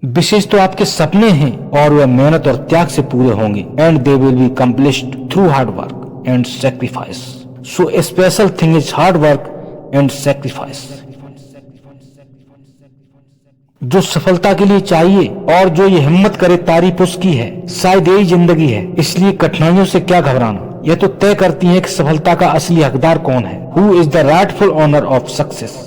विशेष तो आपके सपने हैं और वह मेहनत और त्याग से पूरे होंगे and they will be accomplished through hard work and sacrifice. So a special thing is hard work and sacrifice. जो सफलता के लिए चाहिए और जो ये हिम्मत करे तारीफ उसकी है, शायद यही जिंदगी है, इसलिए कठिनाइयों से क्या घबराना। यह तो तय करती है कि सफलता का असली हकदार कौन है। Who is the rightful owner of success.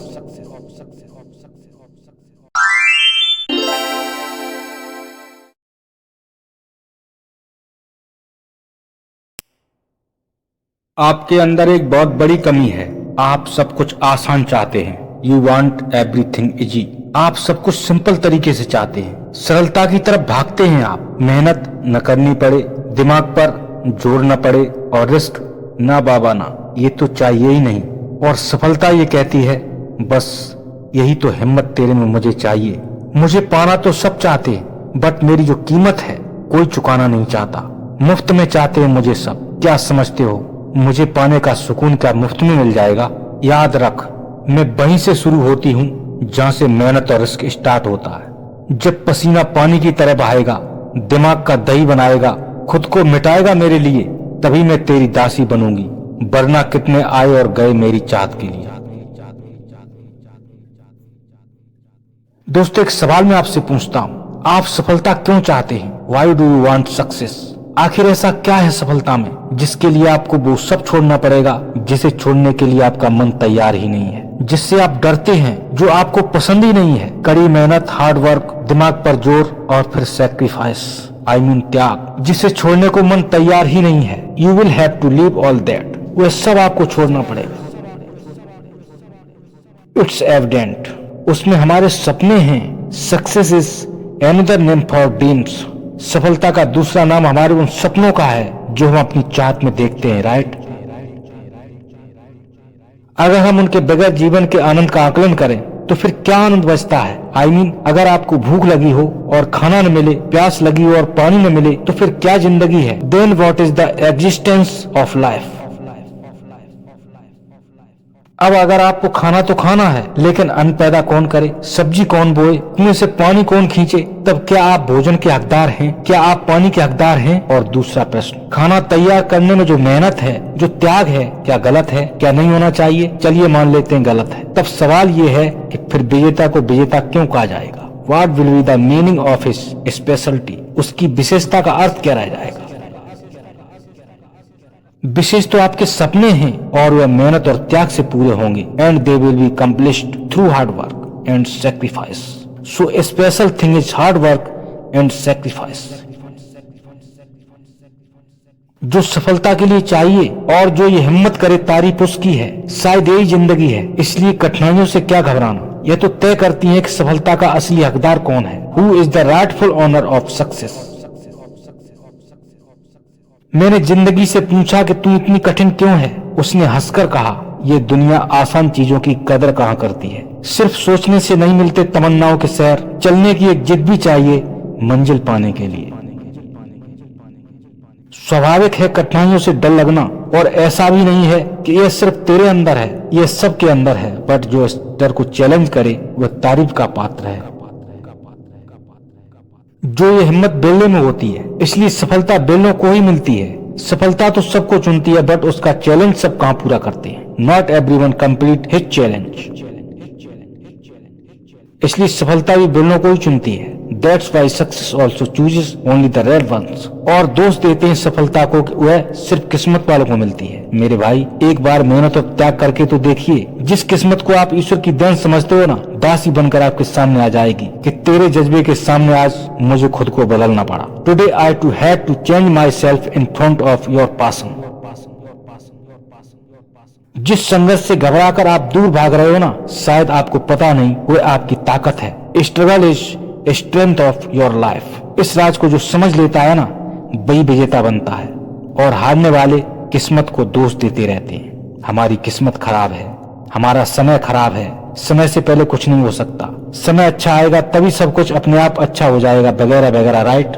आपके अंदर एक बहुत बड़ी कमी है। आप सब कुछ आसान चाहते हैं। You want everything easy. आप सब कुछ सिंपल तरीके से चाहते हैं। सरलता की तरफ भागते हैं आप। मेहनत न करनी पड़े, दिमाग पर जोर न पड़े और रिस्क ना बाबा ना, ये तो चाहिए ही नहीं। और सफलता ये कहती है बस यही तो हिम्मत तेरे में मुझे चाहिए। मुझे पाना तो सब चाहते हैं बट मेरी जो कीमत है कोई चुकाना नहीं चाहता। मुफ्त में चाहते हैं मुझे सब। क्या समझते हो मुझे पाने का सुकून क्या मुफ्त में मिल जाएगा? याद रख, मैं वहीं से शुरू होती हूँ जहाँ से मेहनत और रिस्क स्टार्ट होता है। जब पसीना पानी की तरह बहाएगा, दिमाग का दही बनाएगा, खुद को मिटाएगा मेरे लिए, तभी मैं तेरी दासी बनूंगी। वरना कितने आए और गए मेरी चाहत के लिए। दोस्तों, एक सवाल मैं आपसे पूछता हूँ, आप सफलता क्यों चाहते हैं? Why do you want success? आखिर ऐसा क्या है सफलता में जिसके लिए आपको वो सब छोड़ना पड़ेगा जिसे छोड़ने के लिए आपका मन तैयार ही नहीं है, जिससे आप डरते हैं, जो आपको पसंद ही नहीं है? कड़ी मेहनत, हार्ड वर्क, दिमाग पर जोर और फिर सैक्रिफाइस, आई मीन त्याग, जिसे छोड़ने को मन तैयार ही नहीं है। You will have to leave all that. वह सब आपको छोड़ना पड़ेगा। इट्स एविडेंट, उसमें हमारे सपने हैं। Success is another name for dreams. सफलता का दूसरा नाम हमारे उन सपनों का है जो हम अपनी चाहत में देखते हैं, राइट? अगर हम उनके बगैर जीवन के आनंद का आकलन करें तो फिर क्या आनंद बचता है? आई मीन, अगर आपको भूख लगी हो और खाना न मिले, प्यास लगी हो और पानी न मिले, तो फिर क्या जिंदगी है? Then what is the existence of life? अब अगर आपको खाना तो खाना है, लेकिन अन्न पैदा कौन करे, सब्जी कौन बोए, कुएं से पानी कौन खींचे, तब क्या आप भोजन के हकदार हैं? क्या आप पानी के हकदार हैं? और दूसरा प्रश्न, खाना तैयार करने में जो मेहनत है, जो त्याग है, क्या गलत है? क्या नहीं होना चाहिए? चलिए मान लेते हैं गलत है। तब सवाल ये है कि फिर विजेता को विजेता क्यों कहा जाएगा? What will be the meaning of his speciality? उसकी विशेषता का अर्थ क्या रह जाएगा? विशेष तो आपके सपने हैं और वह मेहनत और त्याग से पूरे होंगे and they will be accomplished through hard work and sacrifice. So a special thing is hard work and sacrifice. जो सफलता के लिए चाहिए और जो ये हिम्मत करे तारीफ उसकी है। शायद यही जिंदगी है, इसलिए कठिनाइयों से क्या घबराना। यह तो तय करती है कि सफलता का असली हकदार कौन है। Who is the rightful owner of success. मैंने जिंदगी से पूछा कि तू इतनी कठिन क्यों है? उसने हंसकर कहा, ये दुनिया आसान चीजों की कदर कहाँ करती है। सिर्फ सोचने से नहीं मिलते तमन्नाओं के शहर, चलने की एक जिद भी चाहिए मंजिल पाने के लिए। स्वाभाविक है कठिनाइयों से डर लगना, और ऐसा भी नहीं है कि यह सिर्फ तेरे अंदर है, यह सबके अंदर है। बट जो इस डर को चैलेंज करे वह तारीफ का पात्र है। जो ये हिम्मत बेलने में होती है, इसलिए सफलता बेलनों को ही मिलती है। सफलता तो सबको चुनती है बट उसका चैलेंज सब कहाँ पूरा करते हैं? Not everyone complete his challenge. इसलिए सफलता भी बेलनों को ही चुनती है। That's why success also chooses only the rare ones. और दोस्त देते हैं सफलता को कि वह सिर्फ किस्मत वालों को मिलती है। मेरे भाई, एक बार मेहनत और त्याग करके तो देखिए, जिस किस्मत को आप ईश्वर की देन समझते हो ना, दासी बनकर आपके सामने आ जाएगी कि तेरे जज्बे के सामने आज मुझे खुद को बदलना पड़ा। Today I too had to change myself in front of your passion. जिस संघर्ष से घबराकर आप दूर भाग रहे हो ना, शायद आपको पता नहीं वह आपकी ताकत है। Struggle is strength of your life. इस राज को जो समझ लेता है ना, वही विजेता बनता है। और हारने वाले किस्मत को दोष देते रहते हैं। हमारी किस्मत खराब है, हमारा समय खराब है, समय से पहले कुछ नहीं हो सकता, समय अच्छा आएगा तभी सब कुछ अपने आप अच्छा हो जाएगा, वगैरह वगैरह, राइट?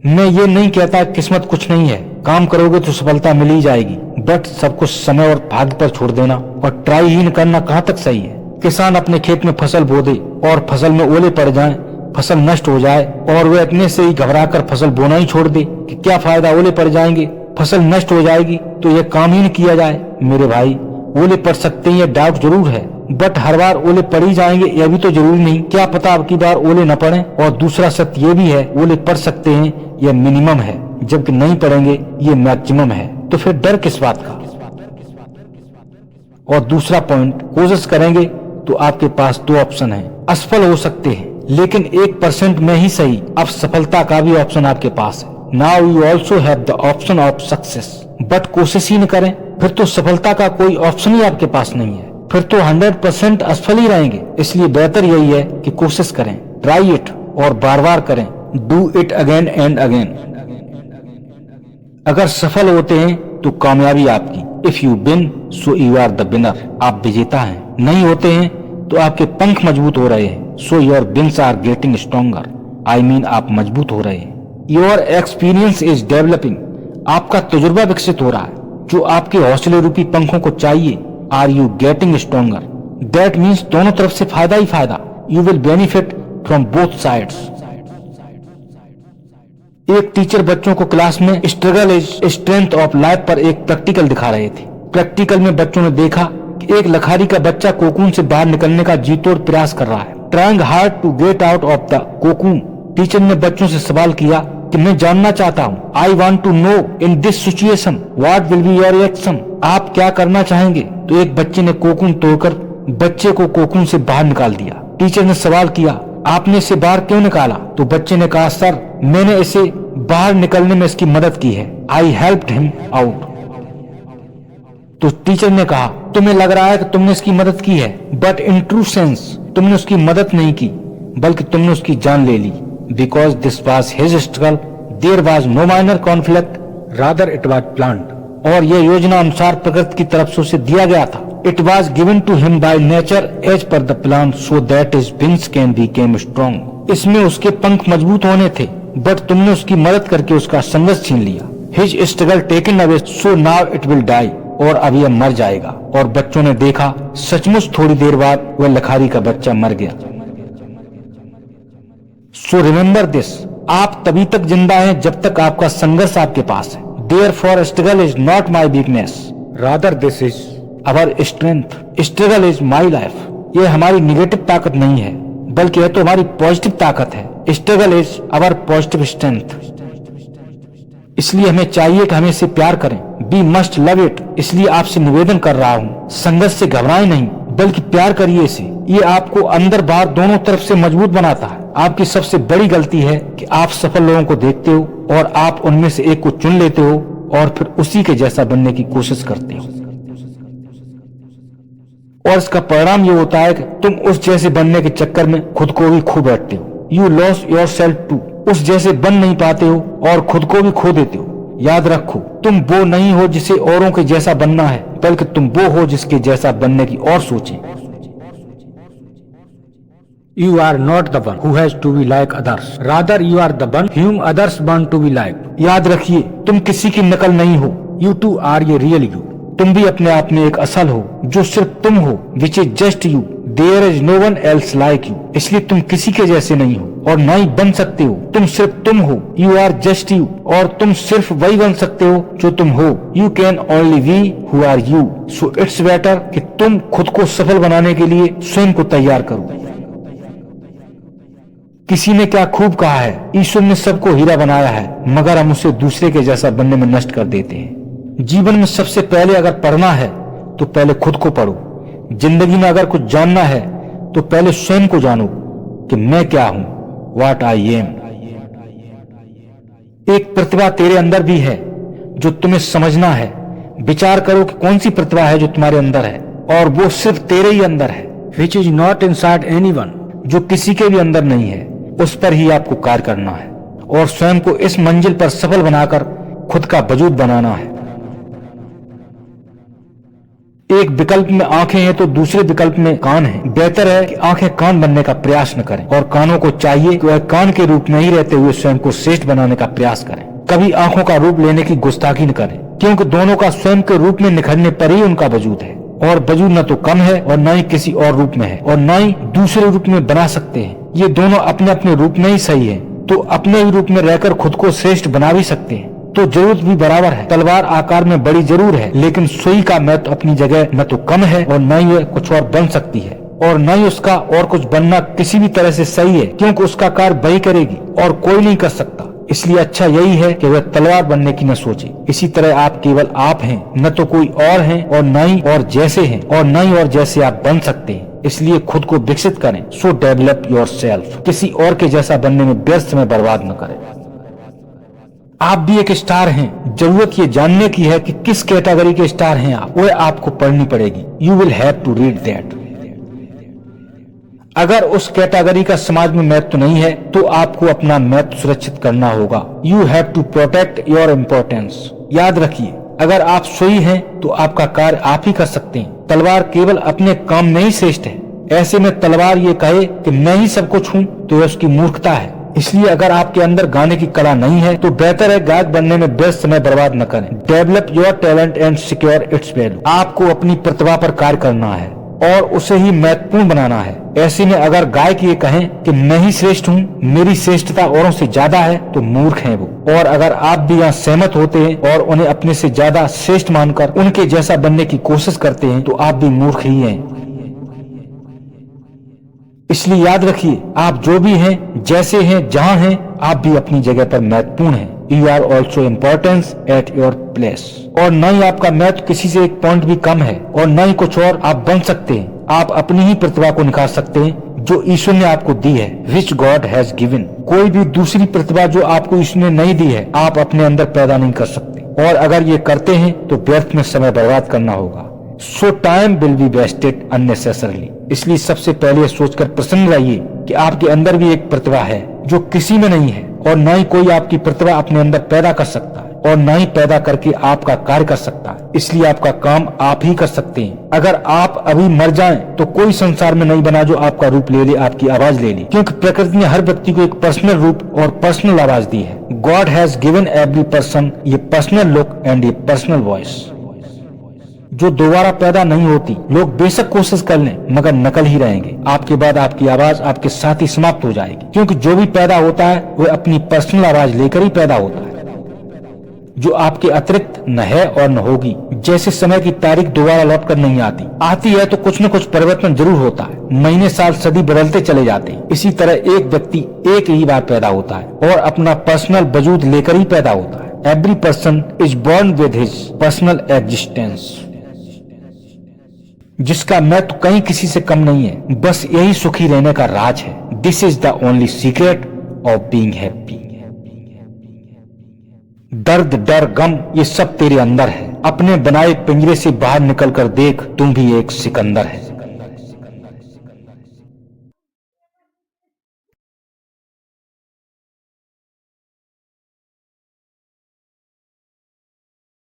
मैं ये नहीं कहता किस्मत कुछ नहीं है, काम करोगे तो सफलता मिल ही जाएगी, बट सब कुछ समय और भाग्य पर छोड़ देना और ट्राई ही न करना कहाँ तक सही है? किसान अपने खेत में फसल बो दे और फसल में ओले पड़ जाएं, फसल नष्ट हो जाए और वे इतने से ही घबराकर फसल बोना ही छोड़ दे कि क्या फायदा, ओले पड़ जाएंगे, फसल नष्ट हो जाएगी, तो यह काम ही नहीं किया जाए। मेरे भाई, ओले पड़ सकते हैं, यह डाउट जरूर है, बट हर बार ओले पड़ ही जाएंगे यह भी तो जरूरी नहीं। क्या पता अब की बार ओले न पड़े। और दूसरा सत्य ये भी है, ओले पड़ सकते हैं यह मिनिमम है, जबकि नहीं पड़ेंगे ये मैक्सिमम है। तो फिर डर किस बात का। और दूसरा पॉइंट, कोशिश करेंगे तो आपके पास दो ऑप्शन है। असफल हो सकते हैं लेकिन 1% में ही सही, अब सफलता का भी ऑप्शन आपके पास है। Now you also have the option of success, but कोशिश ही न करें फिर तो सफलता का कोई ऑप्शन ही आपके पास नहीं है, फिर तो 100% असफल ही रहेंगे। इसलिए बेहतर यही है कि कोशिश करें, ट्राई इट, और बार बार करें, do it again and again. अगर सफल होते हैं तो कामयाबी आपकी, if you win so you are the winner, आप विजेता हैं। नहीं होते हैं तो आपके पंख मजबूत हो रहे हैं, so your wings are getting stronger, I mean आप मजबूत हो रहे हैं। योर एक्सपीरियंस इज डेवलपिंग, आपका तजुर्बा विकसित हो रहा है जो आपके हौसले रूपी पंखों को चाहिए। Are you getting stronger, that means दोनों तरफ से फायदा ही फायदा, you will benefit from both sides. एक टीचर बच्चों को क्लास में struggle is strength of life पर एक प्रैक्टिकल दिखा रहे थे। प्रैक्टिकल में बच्चों ने देखा कि एक लखारी का बच्चा कोकून से बाहर निकलने का जी तोड़ प्रयास कर रहा है, trying hard to get out of the cocoon. Teacher ने बच्चों से सवाल किया कि मैं जानना चाहता हूँ, I want to know in this situation what will be your reaction, आप क्या करना चाहेंगे। तो एक बच्चे ने कोकून तोड़कर बच्चे को कोकून से बाहर निकाल दिया। टीचर ने सवाल किया, आपने इसे बाहर क्यों निकाला। तो बच्चे ने कहा, सर मैंने इसे बाहर निकलने में इसकी मदद की है, आई हेल्प्ड हिम आउट। तो टीचर ने कहा, तुम्हें लग रहा है कि तुमने इसकी मदद की है, बट इन ट्रू सेंस तुमने उसकी मदद नहीं की बल्कि तुमने उसकी जान ले ली। Because this was his struggle, there was no minor conflict, rather it was planned. और यह योजना अनुसार प्रकृति की तरफ से उसे दिया गया था। It was given to him by nature as per the plan, so that his wings can became strong. इसमें उसके पंख मजबूत होने थे, बट तुमने उसकी मदद करके उसका संघर्ष छीन लिया। His struggle taken away, so now it will die, और अब यह मर जाएगा। और बच्चों ने देखा सचमुच थोड़ी देर बाद वह लखारी का बच्चा मर गया। सो रिमेम्बर दिस, आप तभी तक जिंदा हैं जब तक आपका संघर्ष आपके पास है। Therefore struggle is not my weakness, rather this is our strength. Struggle is my life, ये हमारी निगेटिव ताकत नहीं है बल्कि यह तो हमारी पॉजिटिव ताकत है। Struggle is our positive strength. इसलिए हमें चाहिए कि हम इसे प्यार करें, वी मस्ट लव इट। इसलिए आपसे निवेदन कर रहा हूँ, संघर्ष से घबराएं नहीं बल्कि प्यार करिए इसे। ये आपको अंदर बाहर दोनों तरफ से मजबूत बनाता है। आपकी सबसे बड़ी गलती है कि आप सफल लोगों को देखते हो और आप उनमें से एक को चुन लेते हो और फिर उसी के जैसा बनने की कोशिश करते हो, और इसका परिणाम ये होता है कि तुम उस जैसे बनने के चक्कर में खुद को भी खो बैठते हो। You loss yourself too, उस जैसे बन नहीं पाते हो और खुद को भी खो देते हो। याद रखो, तुम वो नहीं हो जिसे औरों के जैसा बनना है, बल्कि तुम वो हो जिसके जैसा बनने की और सोचें। You are not the one who has to be like others. Rather, you are the one whom others want to be like. याद रखिए, तुम किसी की नकल नहीं हो। You too are a real you. तुम भी अपने आप में एक असल हो जो सिर्फ तुम हो, which is just you. There is no one else like you. इसलिए तुम किसी के जैसे नहीं हो और ना ही बन सकते हो। तुम सिर्फ तुम हो। You are just you. और तुम सिर्फ वही बन सकते हो जो तुम हो। You can only be who are you. So it's better कि तुम खुद को सफल बनाने के लिए स्वयं को तैयार करो। किसी ने क्या खूब कहा है, ईश्वर ने सबको हीरा बनाया है मगर हम उसे दूसरे के जैसा बनने में नष्ट कर देते हैं। जीवन में सबसे पहले अगर पढ़ना है तो पहले खुद को पढ़ो। जिंदगी में अगर कुछ जानना है तो पहले स्वयं को जानो कि मैं क्या हूं, व्हाट आई एम। एक प्रतिभा तेरे अंदर भी है जो तुम्हें समझना है। विचार करो कि कौन सी प्रतिभा है जो तुम्हारे अंदर है और वो सिर्फ तेरे ही अंदर है, which is not inside anyone, जो किसी के भी अंदर नहीं है। उस पर ही आपको कार्य करना है और स्वयं को इस मंजिल पर सफल बनाकर खुद का वजूद बनाना है। एक विकल्प में आंखें हैं तो दूसरे विकल्प में कान है। बेहतर है कि आंखें कान बनने का प्रयास न करें और कानों को चाहिए कि वह कान के रूप में ही रहते हुए स्वयं को श्रेष्ठ बनाने का प्रयास करें। कभी आंखों का रूप लेने की गुस्ताखी न करें, क्योंकि दोनों का स्वयं के रूप में निखरने पर ही उनका वजूद है। और वजूद न तो कम है और न ही किसी और रूप में है और न ही दूसरे रूप में बना सकते हैं। ये दोनों अपने अपने रूप में ही सही है, तो अपने ही रूप में रहकर खुद को श्रेष्ठ बना भी सकते हैं। तो जरूरत भी बराबर है। तलवार आकार में बड़ी जरूर है, लेकिन सुई का महत्व अपनी जगह न तो कम है और न ही कुछ और बन सकती है और न ही उसका और कुछ बनना किसी भी तरह से सही है, क्योंकि उसका कार्य वही करेगी और कोई नहीं कर सकता। इसलिए अच्छा यही है कि वह तलवार बनने की न सोचे। इसी तरह आप केवल आप हैं, न तो कोई और हैं और न ही और जैसे हैं और न ही और जैसे आप बन सकते हैं। इसलिए खुद को विकसित करें। सो डेवलप योरसेल्फ। किसी और के जैसा बनने में व्यर्थ समय बर्बाद न करें। आप भी एक स्टार हैं। जरूरत ये जानने की है कि किस कैटेगरी के स्टार हैं आप, वह आपको पढ़नी पड़ेगी। You will have to read that. अगर उस कैटेगरी का समाज में महत्व नहीं है तो आपको अपना महत्व सुरक्षित करना होगा। You have to protect your importance. याद रखिए, अगर आप सुई हैं तो आपका कार्य आप ही कर सकते हैं। तलवार केवल अपने काम में ही श्रेष्ठ है। ऐसे में तलवार ये कहे कि मैं ही सब कुछ हूँ तो यह उसकी मूर्खता है। इसलिए अगर आपके अंदर गाने की कला नहीं है तो बेहतर है गायक बनने में व्यस्त समय बर्बाद न करें। Develop your talent and secure it's value. आपको अपनी प्रतिभा पर कार्य करना है और उसे ही महत्वपूर्ण बनाना है। ऐसे में अगर गायक ये कहें कि मैं ही श्रेष्ठ हूँ, मेरी श्रेष्ठता औरों से ज्यादा है, तो मूर्ख हैं वो। और अगर आप भी यहाँ सहमत होते हैं और उन्हें अपने से ज्यादा श्रेष्ठ मानकर उनके जैसा बनने की कोशिश करते हैं, तो आप भी मूर्ख ही हैं। इसलिए याद रखिए, आप जो भी हैं, जैसे हैं, जहाँ हैं, आप भी अपनी जगह पर महत्वपूर्ण हैं। You are also importance at your place. और न ही आपका महत्व किसी से एक पॉइंट भी कम है और न ही कुछ और आप बन सकते हैं। आप अपनी ही प्रतिभा को निखार सकते हैं जो ईश्वर ने आपको दी है, विच गॉड हैज गिवन। कोई भी दूसरी प्रतिभा जो आपको ईश्वर ने नहीं दी है, आप अपने अंदर पैदा नहीं कर सकते। और अगर ये करते हैं तो व्यर्थ में समय बर्बाद करना होगा। So time will be wasted unnecessarily. इसलिए सबसे पहले सोचकर प्रसन्न रहिए कि आपके अंदर भी एक प्रतिभा है जो किसी में नहीं है और न ही कोई आपकी प्रतिभा अपने अंदर पैदा कर सकता है और न ही पैदा करके आपका कार्य कर सकता है। इसलिए आपका काम आप ही कर सकते हैं। अगर आप अभी मर जाएं तो कोई संसार में नहीं बना जो आपका रूप ले ले, आपकी आवाज ले ले, क्योंकि प्रकृति ने हर व्यक्ति को एक पर्सनल रूप और पर्सनल आवाज दी है। God has given every person ये पर्सनल लुक एंड ये पर्सनल वॉइस जो दोबारा पैदा नहीं होती। लोग बेशक कोशिश कर लें मगर नकल ही रहेंगे। आपके बाद आपकी आवाज आपके साथ ही समाप्त हो जाएगी, क्योंकि जो भी पैदा होता है वह अपनी पर्सनल आवाज लेकर ही पैदा होता है, जो आपके अतिरिक्त न है और न होगी। जैसे समय की तारीख दोबारा लौट कर नहीं आती है तो कुछ न कुछ परिवर्तन जरूर होता है। महीने साल सदी बदलते चले जाते हैं। इसी तरह एक व्यक्ति एक ही बार पैदा होता है और अपना पर्सनल वजूद लेकर ही पैदा होता है। Every person is born with his personal existence, जिसका महत्व कहीं किसी से कम नहीं है। बस यही सुखी रहने का राज है। This is the only secret of being happy. दर्द, डर, गम ये सब तेरे अंदर है। अपने बनाए पिंजरे से बाहर निकल कर देख, तुम भी एक सिकंदर है।